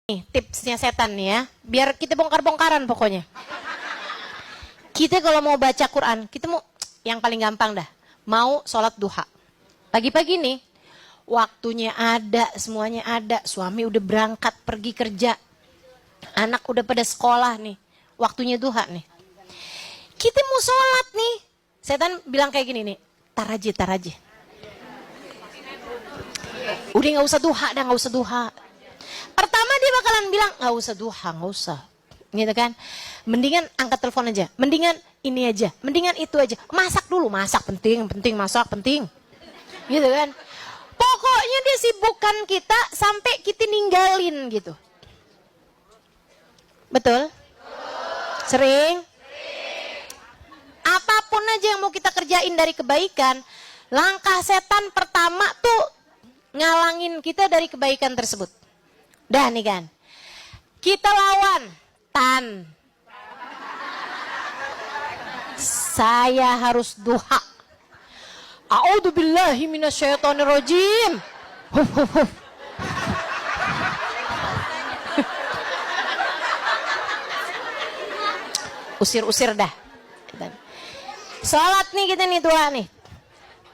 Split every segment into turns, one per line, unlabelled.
Nih, tipsnya setan nih ya, biar kita bongkar-bongkaran pokoknya. Kita kalau mau baca Quran, kita mau yang paling gampang dah, mau sholat duha. Pagi-pagi nih, waktunya ada, semuanya ada, suami udah berangkat pergi kerja, anak udah pada sekolah nih, waktunya duha nih. Kita mau sholat nih, setan bilang kayak gini nih, tar aja. Udah nggak usah duha dah, nggak usah duha. Pertama dia bakalan bilang nggak usah duha, nggak usah, gitu kan? Mendingan angkat telepon aja, mendingan ini aja, mendingan itu aja. Masak dulu, masak penting, masak penting, gitu kan? Pokoknya dia sibukkan kita sampai kita ninggalin gitu. Betul? Sering? Apapun aja yang mau kita kerjain dari kebaikan, langkah setan pertama tuh ngalangin kita dari kebaikan tersebut. Dah nih kan, kita lawan tan. Saya harus duha. A'udzubillahi minasyaitonirrajim. Usir dah. Salat nih kita nih doa nih.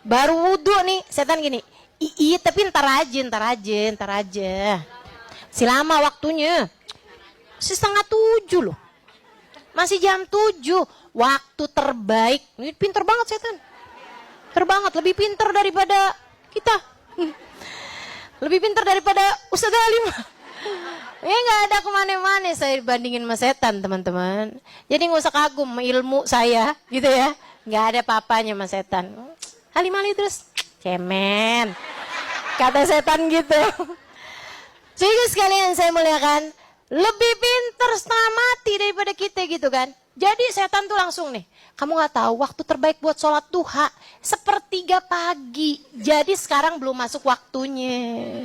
Baru wudhu nih, setan gini. Iya tapi ntar aja. Si lama waktunya. 6:30 loh. Masih jam 7. Waktu terbaik. Ini pinter banget setan. Terbanget, lebih pinter daripada kita. Lebih pinter daripada Ustaz Alim. Ya gak ada kemana-mana saya dibandingin sama setan teman-teman. Jadi gak usah kagum ilmu saya gitu ya. Gak ada papanya sama setan. Halim terus cemen. Kata setan gitu. Sehingga sekalian saya muliakan, lebih pinter setengah mati daripada kita gitu kan. Jadi setan tuh langsung nih, kamu gak tahu waktu terbaik buat sholat duha 1/3 pagi. Jadi sekarang belum masuk waktunya.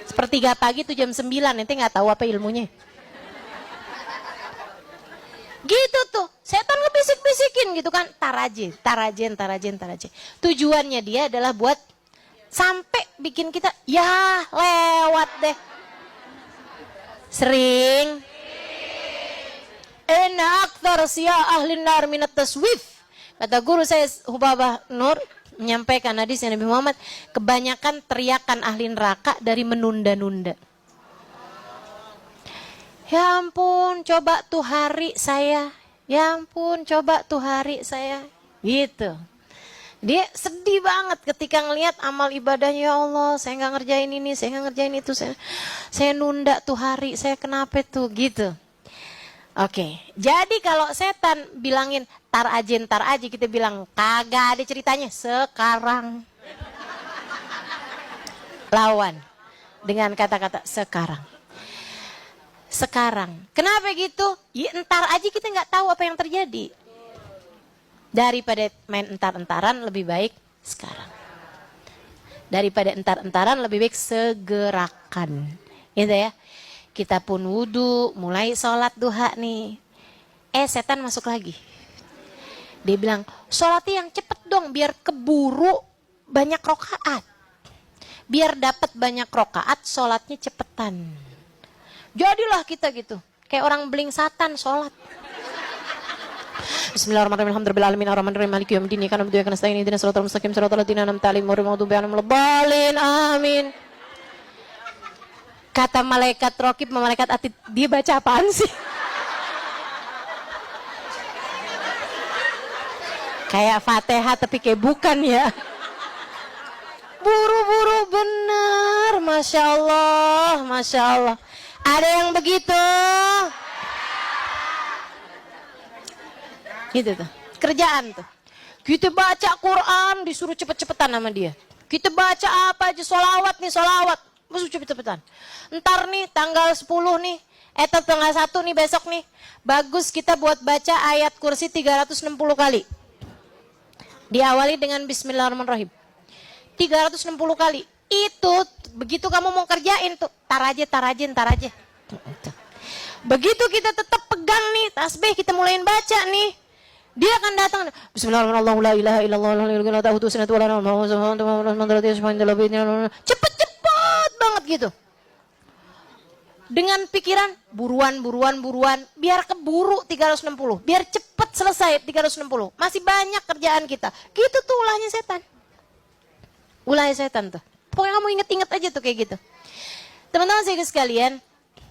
1/3 pagi tuh jam 9, nanti gak tahu apa ilmunya. Gitu tuh, setan ngebisik-bisikin gitu kan. Tar aja. Tujuannya dia adalah buat sampai bikin kita, ya lewat deh. Sering. Enak aktsar ahli nar minat taswif. Kata guru saya Hubabah Nur menyampaikan hadisnya Nabi Muhammad, kebanyakan teriakan ahli neraka dari menunda-nunda. Ya ampun, coba tuh hari saya. Gitu. Dia sedih banget ketika ngelihat amal ibadahnya, ya Allah, saya nggak ngerjain ini, saya nggak ngerjain itu, saya nunda tuh hari, saya kenapa tuh gitu. Oke, jadi kalau setan bilangin tar aja, kita bilang kagak ada ceritanya, sekarang. Lawan dengan kata-kata sekarang. Kenapa gitu? Ya entar aja, kita nggak tahu apa yang terjadi. Daripada main entar-entaran lebih baik sekarang. Daripada entar-entaran lebih baik segerakan. Gitu ya. Kita pun wudhu, mulai sholat duha nih. Setan masuk lagi. Dia bilang, sholatnya yang cepet dong biar keburu banyak rokaat. Biar dapat banyak rokaat, sholatnya cepetan. Jadilah kita gitu. Kayak orang beling satan sholat. Bismillahirrahmanirrahim. Alhamdulillahirabbil alamin maliki yaumiddin. Iyyaka na'budu wa iyyaka nasta'in. Ihdinas siratal mustaqim siratal ladzina an'amta 'alaihim ghairil maghdubi 'alaihim waladdallin. Amin. Kata malaikat Raqib, malaikat Atid, dia baca apaan sih? Kayak Fatihah tapi kayak bukan ya. Buru-buru bener, Masya Allah. Ada yang begitu? Gitu tuh, kerjaan tuh. Kita baca Quran disuruh cepet-cepetan sama dia. Kita baca apa aja, sholawat, masuk cepet-cepetan. Ntar nih tanggal 10 nih, tanggal 1 nih besok nih. Bagus kita buat baca ayat kursi 360 kali. Diawali dengan Bismillahirrahmanirrahim. 360 kali. Itu begitu kamu mau kerjain tuh, tar aja. Begitu kita tetap pegang nih tasbih, kita mulain baca nih, dia akan datang. Bismillahirrahmanirrahim. Cepet banget gitu. Dengan pikiran buruan, biar keburu 360, biar cepet selesai 360. Masih banyak kerjaan kita. Gitu tuh ulahnya setan. Ulahnya setan tuh. Pokoknya kamu inget-inget aja tuh kayak gitu. Teman-teman saya sekalian,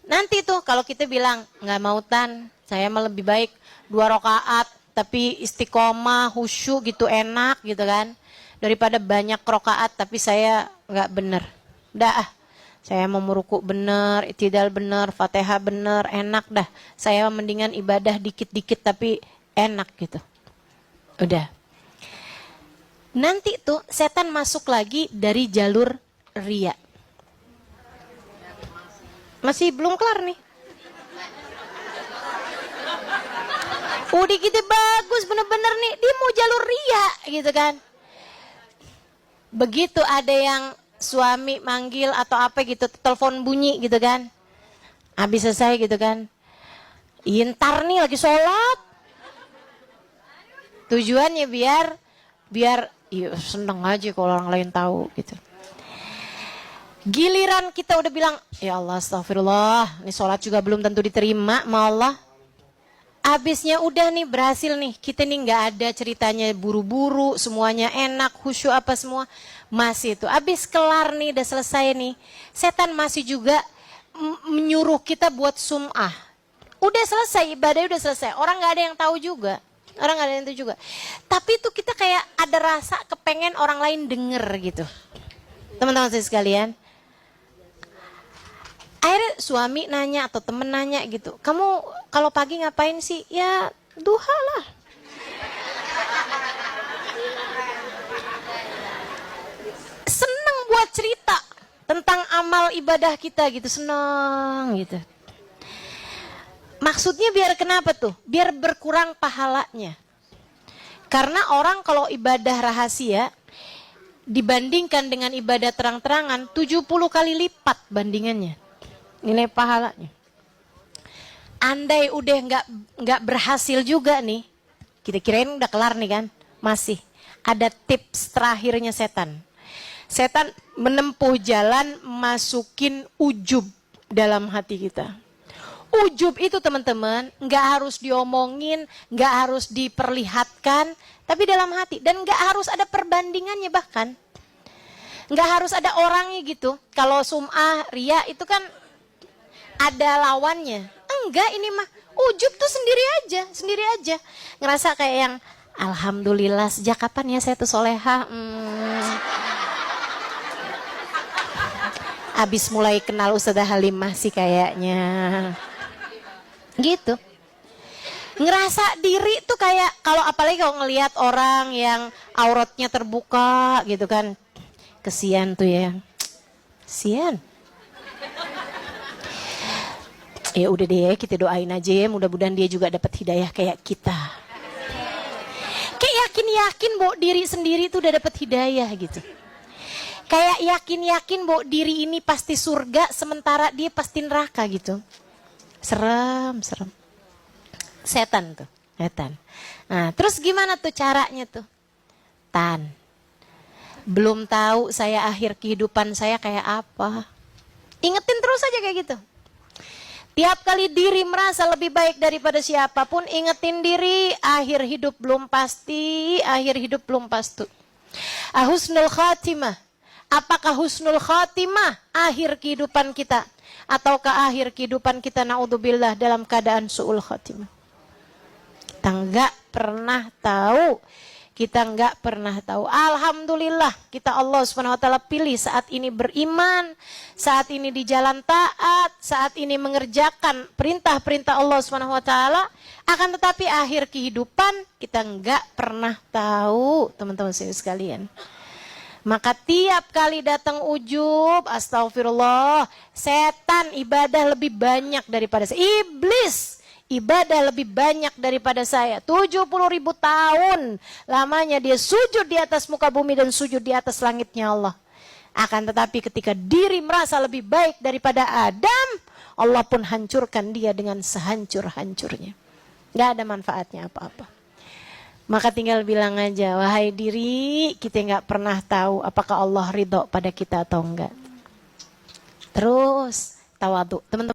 nanti tuh kalau kita bilang nggak mau tan, saya mah lebih baik 2 rakaat tapi istiqomah, khusyuk gitu enak gitu kan, daripada banyak rakaat tapi saya nggak bener. Dah, saya mau meruku bener, i'tidal bener, Fatihah bener, enak dah. Saya mendingan ibadah dikit-dikit tapi enak gitu. Udah. Nanti tuh setan masuk lagi dari jalur riya. Masih belum kelar nih. Udah gitu bagus bener-bener nih. Dia mau jalur riya gitu kan. Begitu ada yang suami manggil atau apa gitu, telepon bunyi gitu kan. Habis selesai gitu kan. Ntar nih lagi sholat. Tujuannya biar iya seneng aja kalau orang lain tahu gitu. Giliran kita udah bilang, ya Allah astagfirullah, ini sholat juga belum tentu diterima sama Allah. Abisnya udah nih berhasil nih, kita nih gak ada ceritanya buru-buru, semuanya enak, khusyuk apa semua. Masih itu, abis kelar nih, udah selesai nih. Setan masih juga menyuruh kita buat sum'ah. Udah selesai, ibadahnya udah selesai, orang gak ada yang tahu juga. Orang gak ada yang tahu juga. Tapi itu kita kayak ada rasa kepengen orang lain denger gitu. Teman-teman saya sekalian. Akhirnya suami nanya atau temen nanya gitu, kamu kalau pagi ngapain sih? Ya duha lah. Seneng buat cerita tentang amal ibadah kita gitu, seneng gitu. Maksudnya biar kenapa tuh? Biar berkurang pahalanya. Karena orang kalau ibadah rahasia dibandingkan dengan ibadah terang-terangan 70 kali lipat bandingannya. Nilai pahalanya. Andai udah nggak berhasil juga nih, kita kirain udah kelar nih kan, masih ada tips terakhirnya setan. Setan menempuh jalan masukin ujub dalam hati kita. Ujub itu teman-teman nggak harus diomongin, nggak harus diperlihatkan, tapi dalam hati, dan nggak harus ada perbandingannya bahkan. Nggak harus ada orangnya gitu. Kalau sum'ah, riya itu kan ada lawannya. Enggak, ini mah ujub tuh sendiri aja. Ngerasa kayak yang alhamdulillah sejak kapan ya saya tuh soleha. Abis mulai kenal Ustazah Halimah sih kayaknya. Gitu. Ngerasa diri tuh kayak kalau apalagi kalau ngelihat orang yang auratnya terbuka gitu kan. Kesian tuh ya. Kesian. Ya udah deh, kita doain aja ya, mudah-mudahan dia juga dapat hidayah kayak kita. Kayak yakin-yakin bahwa diri sendiri tuh udah dapat hidayah gitu. Kayak yakin-yakin bahwa diri ini pasti surga, sementara dia pasti neraka gitu. Serem. Setan tuh, setan. Nah, terus gimana tuh caranya tuh? Belum tahu saya akhir kehidupan saya kayak apa. Ingetin terus aja kayak gitu. Tiap kali diri merasa lebih baik daripada siapapun, ingetin diri, akhir hidup belum pasti, Husnul khatimah. Apakah husnul khatimah akhir kehidupan kita? Ataukah akhir kehidupan kita naudzubillah dalam keadaan su'ul khatimah? Kita nggak pernah tahu. Alhamdulillah kita Allah Subhanahu wa taala pilih saat ini beriman, saat ini di jalan taat, saat ini mengerjakan perintah-perintah Allah Subhanahu wa taala. Akan tetapi akhir kehidupan kita nggak pernah tahu, teman-teman sekalian. Maka tiap kali datang ujub, astagfirullah, setan ibadah lebih banyak daripada saya. Iblis ibadah lebih banyak daripada saya. 70.000 tahun lamanya dia sujud di atas muka bumi dan sujud di atas langitnya Allah. Akan tetapi ketika diri merasa lebih baik daripada Adam, Allah pun hancurkan dia dengan sehancur-hancurnya. Gak ada manfaatnya apa-apa. Maka tinggal bilang aja, wahai diri, kita gak pernah tahu apakah Allah ridho pada kita atau enggak. Terus tawadhu, teman-teman.